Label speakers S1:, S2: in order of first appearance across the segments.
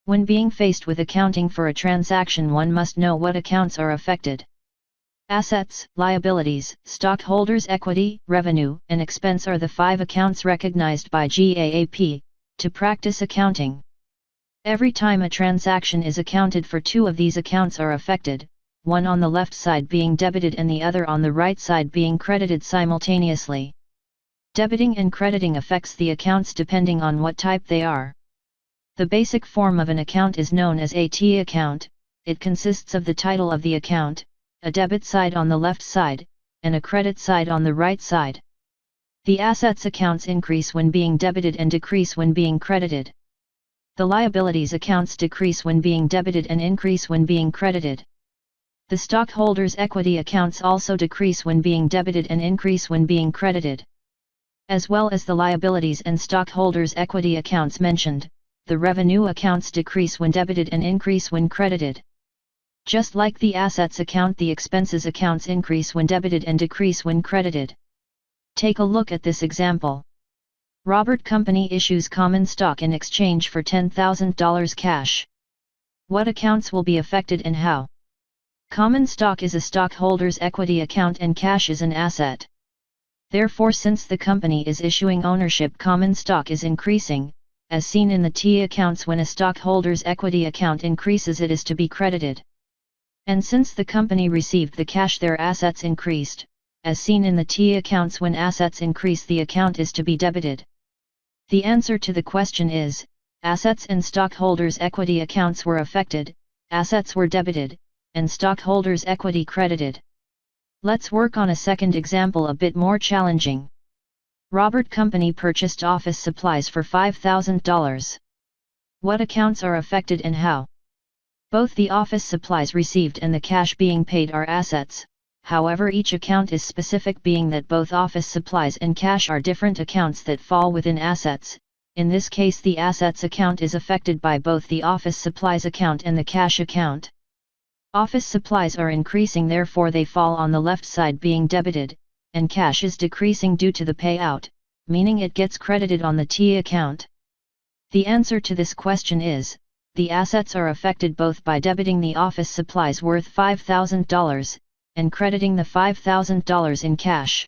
S1: When being faced with accounting for a transaction, one must know what accounts are affected. Assets, liabilities, stockholders' equity, revenue, and expense are the 5 accounts recognized by GAAP to practice accounting. Every time a transaction is accounted for, 2 of these accounts are affected, one on the left side being debited and the other on the right side being credited simultaneously. Debiting and crediting affects the accounts depending on what type they are. The basic form of an account is known as a T account. It consists of the title of the account, a debit side on the left side, and a credit side on the right side. The assets accounts increase when being debited and decrease when being credited. The liabilities accounts decrease when being debited and increase when being credited. The stockholders' equity accounts also decrease when being debited and increase when being credited. As well as the liabilities and stockholders' equity accounts mentioned, the revenue accounts decrease when debited and increase when credited. Just like the assets account, the expenses accounts increase when debited and decrease when credited. Take a look at this example. Robert Company issues common stock in exchange for $10,000 cash. What accounts will be affected and how? Common stock is a stockholder's equity account and cash is an asset. Therefore, since the company is issuing ownership, common stock is increasing, as seen in the T accounts. When a stockholder's equity account increases, it is to be credited. And since the company received the cash, their assets increased, as seen in the T accounts. When assets increase, the account is to be debited. The answer to the question is, assets and stockholders' equity accounts were affected, assets were debited, and stockholders' equity credited. Let's work on a second example a bit more challenging. Robert Company purchased office supplies for $5,000. What accounts are affected and how? Both the office supplies received and the cash being paid are assets, however each account is specific, being that both office supplies and cash are different accounts that fall within assets. In this case, the assets account is affected by both the office supplies account and the cash account. Office supplies are increasing, therefore they fall on the left side being debited, and cash is decreasing due to the payout, meaning it gets credited on the T account. The answer to this question is, the assets are affected both by debiting the office supplies worth $5,000, and crediting the $5,000 in cash.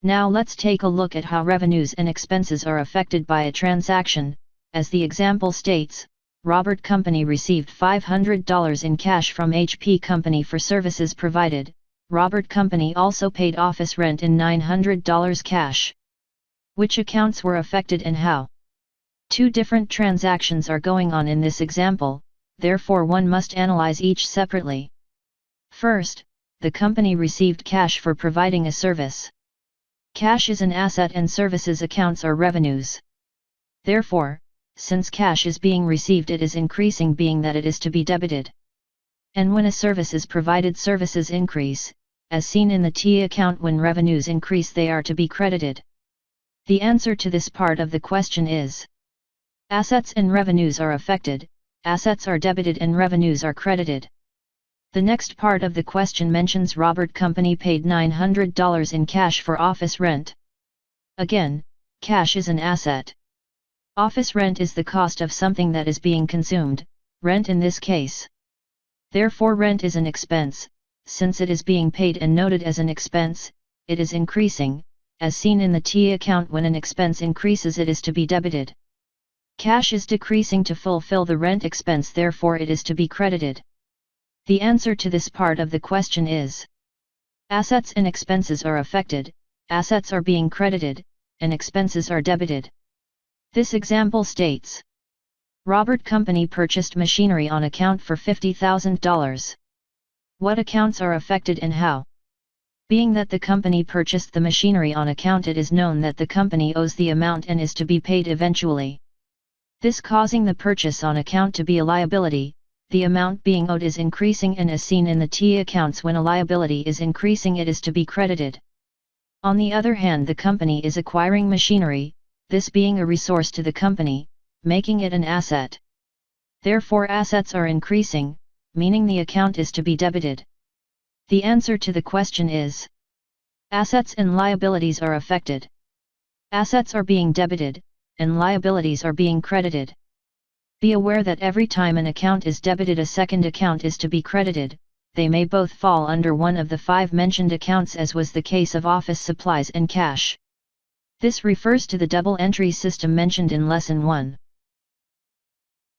S1: Now let's take a look at how revenues and expenses are affected by a transaction. As the example states, Robert Company received $500 in cash from HP Company for services provided. Robert Company also paid office rent in $900 cash. Which accounts were affected and how? 2 different transactions are going on in this example, therefore one must analyze each separately. First, the company received cash for providing a service. Cash is an asset and services accounts are revenues. Therefore, since cash is being received, it is increasing, being that it is to be debited. And when a service is provided, services increase, as seen in the T account. When revenues increase, they are to be credited. The answer to this part of the question is, assets and revenues are affected, assets are debited and revenues are credited. The next part of the question mentions Robert Company paid $900 in cash for office rent. Again, cash is an asset. Office rent is the cost of something that is being consumed, rent in this case. Therefore rent is an expense. Since it is being paid and noted as an expense, it is increasing, as seen in the T account. When an expense increases, it is to be debited. Cash is decreasing to fulfill the rent expense, therefore it is to be credited. The answer to this part of the question is, assets and expenses are affected, assets are being credited, and expenses are debited. This example states, Robert Company purchased machinery on account for $50,000. What accounts are affected and how? Being that the company purchased the machinery on account, it is known that the company owes the amount and is to be paid eventually. This causing the purchase on account to be a liability. The amount being owed is increasing, and as seen in the T accounts, when a liability is increasing, it is to be credited. On the other hand, the company is acquiring machinery, this being a resource to the company, making it an asset. Therefore assets are increasing, meaning the account is to be debited. The answer to the question is, assets and liabilities are affected. Assets are being debited, and liabilities are being credited. Be aware that every time an account is debited, a second account is to be credited. They may both fall under one of the 5 mentioned accounts, as was the case of office supplies and cash. This refers to the double entry system mentioned in Lesson 1.